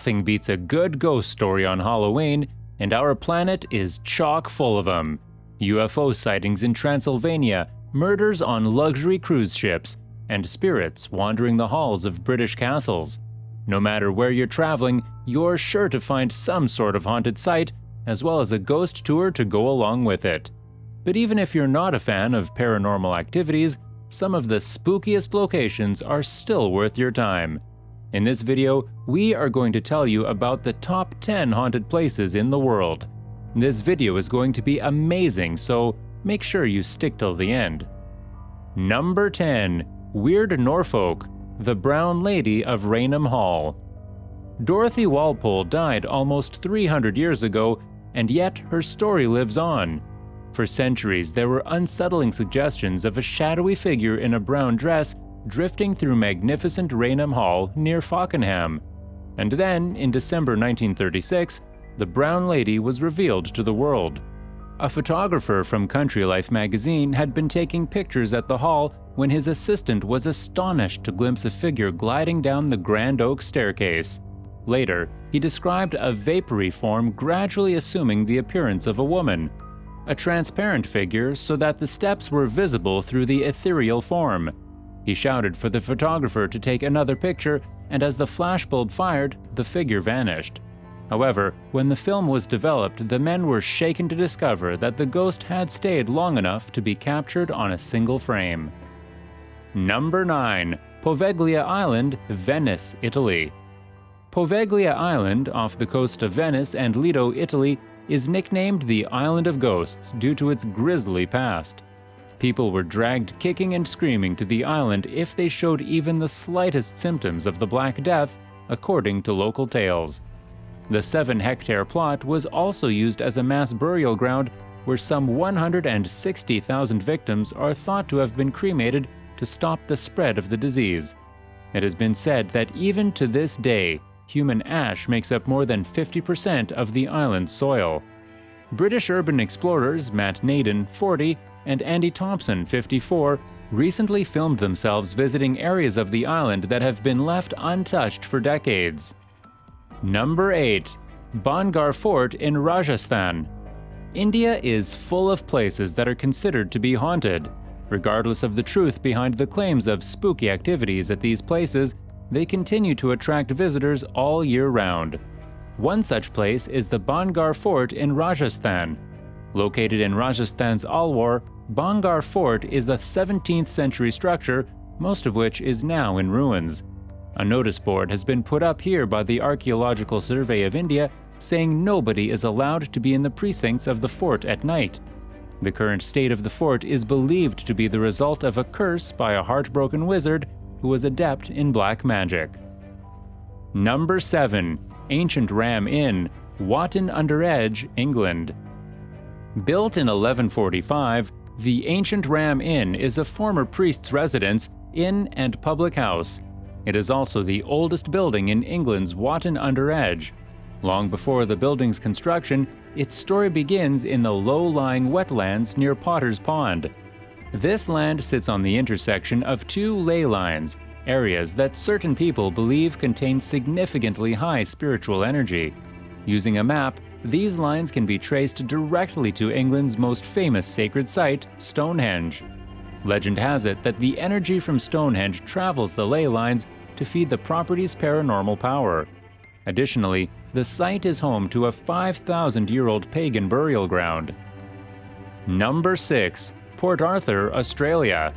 Nothing beats a good ghost story on Halloween, and our planet is chock full of them. UFO sightings in Transylvania, murders on luxury cruise ships, and spirits wandering the halls of British castles. No matter where you're traveling, you're sure to find some sort of haunted site, as well as a ghost tour to go along with it. But even if you're not a fan of paranormal activities, some of the spookiest locations are still worth your time. In this video, we are going to tell you about the top 10 haunted places in the world. This video is going to be amazing, so make sure you stick till the end. Number 10. Weird Norfolk, the Brown Lady of Raynham Hall. Dorothy Walpole died almost 300 years ago, and yet her story lives on. For centuries, there were unsettling suggestions of a shadowy figure in a brown dress drifting through magnificent Raynham Hall near Fakenham. And then, in December 1936, the Brown Lady was revealed to the world. A photographer from Country Life magazine had been taking pictures at the hall when his assistant was astonished to glimpse a figure gliding down the grand oak staircase. Later, he described a vapory form gradually assuming the appearance of a woman, a transparent figure so that the steps were visible through the ethereal form. He shouted for the photographer to take another picture, and as the flashbulb fired, the figure vanished. However, when the film was developed, the men were shaken to discover that the ghost had stayed long enough to be captured on a single frame. Number 9. Poveglia Island, Venice, Italy. Poveglia Island, off the coast of Venice and Lido, Italy, is nicknamed the Island of Ghosts due to its grisly past. People were dragged kicking and screaming to the island if they showed even the slightest symptoms of the Black Death, according to local tales. The 7-hectare plot was also used as a mass burial ground where some 160,000 victims are thought to have been cremated to stop the spread of the disease. It has been said that even to this day, human ash makes up more than 50% of the island's soil. British urban explorers Matt Naden, 40, and Andy Thompson, 54, recently filmed themselves visiting areas of the island that have been left untouched for decades. Number 8. Bangar Fort in Rajasthan. India is full of places that are considered to be haunted. Regardless of the truth behind the claims of spooky activities at these places, they continue to attract visitors all year round. One such place is the Bangar Fort in Rajasthan. Located in Rajasthan's Alwar, Bangar Fort is a 17th century structure, most of which is now in ruins. A notice board has been put up here by the Archaeological Survey of India saying nobody is allowed to be in the precincts of the fort at night. The current state of the fort is believed to be the result of a curse by a heartbroken wizard who was adept in black magic. Number 7. Ancient Ram Inn, Watton-under-Edge, England. Built in 1145, the Ancient Ram Inn is a former priest's residence, inn, and public house. It is also the oldest building in England's Watton-under-Edge. Long before the building's construction, its story begins in the low-lying wetlands near Potter's Pond. This land sits on the intersection of two ley lines, areas that certain people believe contain significantly high spiritual energy. Using a map, these lines can be traced directly to England's most famous sacred site, Stonehenge. Legend has it that the energy from Stonehenge travels the ley lines to feed the property's paranormal power. Additionally, the site is home to a 5,000-year-old pagan burial ground. Number 6. Port Arthur, Australia.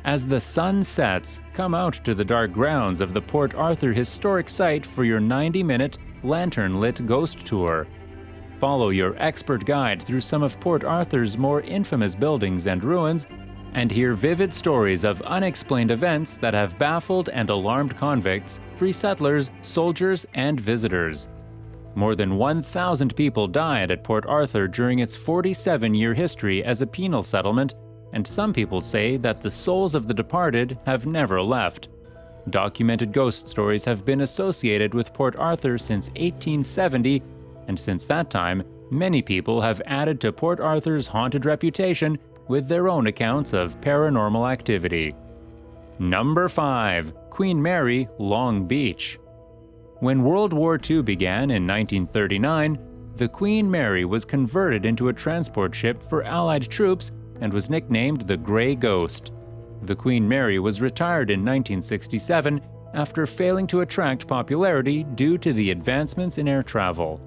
As the sun sets, come out to the dark grounds of the Port Arthur historic site for your 90-minute, lantern-lit ghost tour. Follow your expert guide through some of Port Arthur's more infamous buildings and ruins, and hear vivid stories of unexplained events that have baffled and alarmed convicts, free settlers, soldiers, and visitors. More than 1,000 people died at Port Arthur during its 47-year history as a penal settlement, and some people say that the souls of the departed have never left. Documented ghost stories have been associated with Port Arthur since 1870, and since that time, many people have added to Port Arthur's haunted reputation with their own accounts of paranormal activity. Number 5. Queen Mary, Long Beach. When World War II began in 1939, the Queen Mary was converted into a transport ship for Allied troops and was nicknamed the Grey Ghost. The Queen Mary was retired in 1967 after failing to attract popularity due to the advancements in air travel.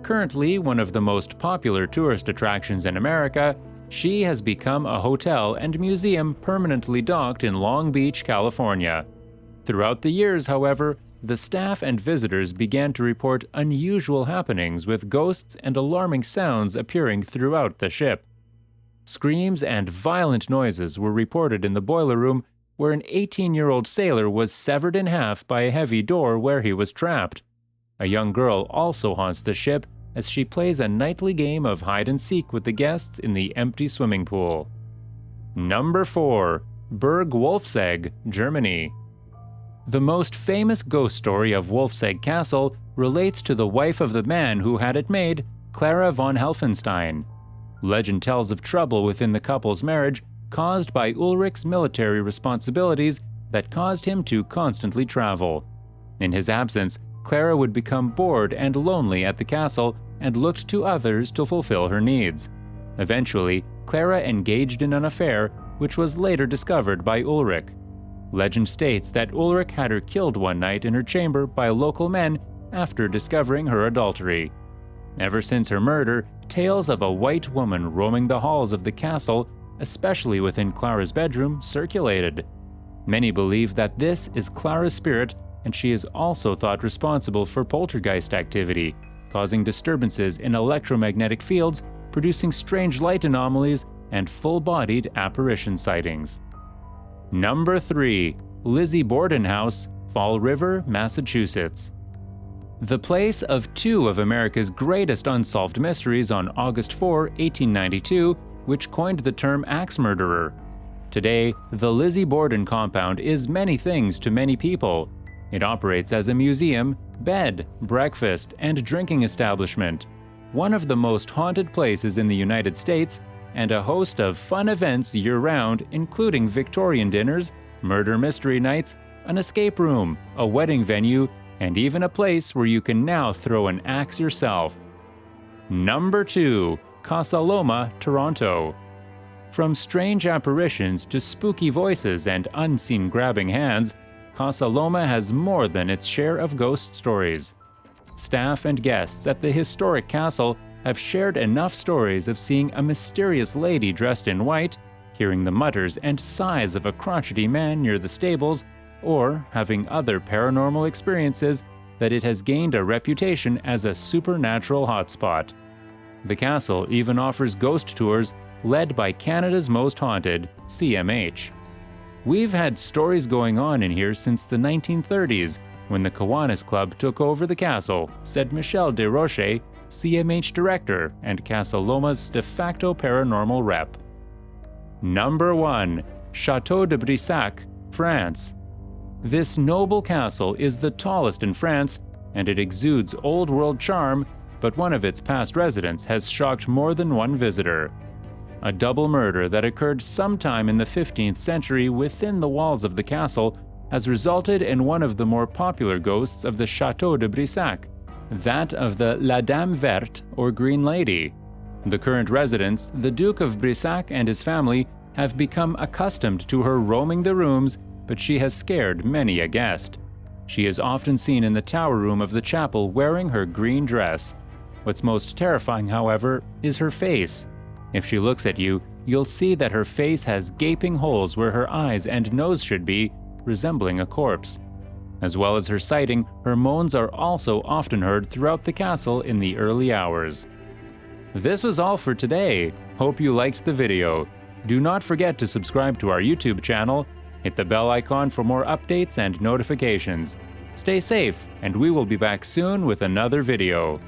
Currently one of the most popular tourist attractions in America, she has become a hotel and museum permanently docked in Long Beach, California. Throughout the years, however, the staff and visitors began to report unusual happenings with ghosts and alarming sounds appearing throughout the ship. Screams and violent noises were reported in the boiler room, where an 18-year-old sailor was severed in half by a heavy door where he was trapped. A young girl also haunts the ship as she plays a nightly game of hide-and-seek with the guests in the empty swimming pool. Number 4. Berg Wolfsegg, Germany. The most famous ghost story of Wolfsegg Castle relates to the wife of the man who had it made, Clara von Helfenstein. Legend tells of trouble within the couple's marriage caused by Ulrich's military responsibilities that caused him to constantly travel. In his absence, Clara would become bored and lonely at the castle and looked to others to fulfill her needs. Eventually, Clara engaged in an affair, which was later discovered by Ulrich. Legend states that Ulrich had her killed one night in her chamber by local men after discovering her adultery. Ever since her murder, tales of a white woman roaming the halls of the castle, especially within Clara's bedroom, circulated. Many believe that this is Clara's spirit, and she is also thought responsible for poltergeist activity, causing disturbances in electromagnetic fields, producing strange light anomalies, and full-bodied apparition sightings. Number 3. Lizzie Borden House, Fall River, Massachusetts. The place of two of America's greatest unsolved mysteries on August 4, 1892, which coined the term axe murderer. Today, the Lizzie Borden compound is many things to many people. It operates as a museum, bed, breakfast, and drinking establishment, one of the most haunted places in the United States, and a host of fun events year-round, including Victorian dinners, murder mystery nights, an escape room, a wedding venue, and even a place where you can now throw an axe yourself. Number 2. Casa Loma, Toronto. From strange apparitions to spooky voices and unseen grabbing hands, Casa Loma has more than its share of ghost stories. Staff and guests at the historic castle have shared enough stories of seeing a mysterious lady dressed in white, hearing the mutters and sighs of a crotchety man near the stables, or having other paranormal experiences that it has gained a reputation as a supernatural hotspot. The castle even offers ghost tours led by Canada's Most Haunted, CMH. We've had stories going on in here since the 1930s, when the Kiwanis Club took over the castle, said Michel Desroches, CMH director and Casa Loma's de facto paranormal rep. Number 1. Château de Brissac, France. This noble castle is the tallest in France, and it exudes old-world charm, but one of its past residents has shocked more than one visitor. A double murder that occurred sometime in the 15th century within the walls of the castle has resulted in one of the more popular ghosts of the Château de Brissac, that of the La Dame Verte, or Green Lady. The current residents, the Duke of Brissac and his family, have become accustomed to her roaming the rooms, but she has scared many a guest. She is often seen in the tower room of the chapel wearing her green dress. What's most terrifying, however, is her face. If she looks at you, you'll see that her face has gaping holes where her eyes and nose should be, resembling a corpse. As well as her sighting, her moans are also often heard throughout the castle in the early hours. This was all for today. Hope you liked the video. Do not forget to subscribe to our YouTube channel, hit the bell icon for more updates and notifications. Stay safe, and we will be back soon with another video.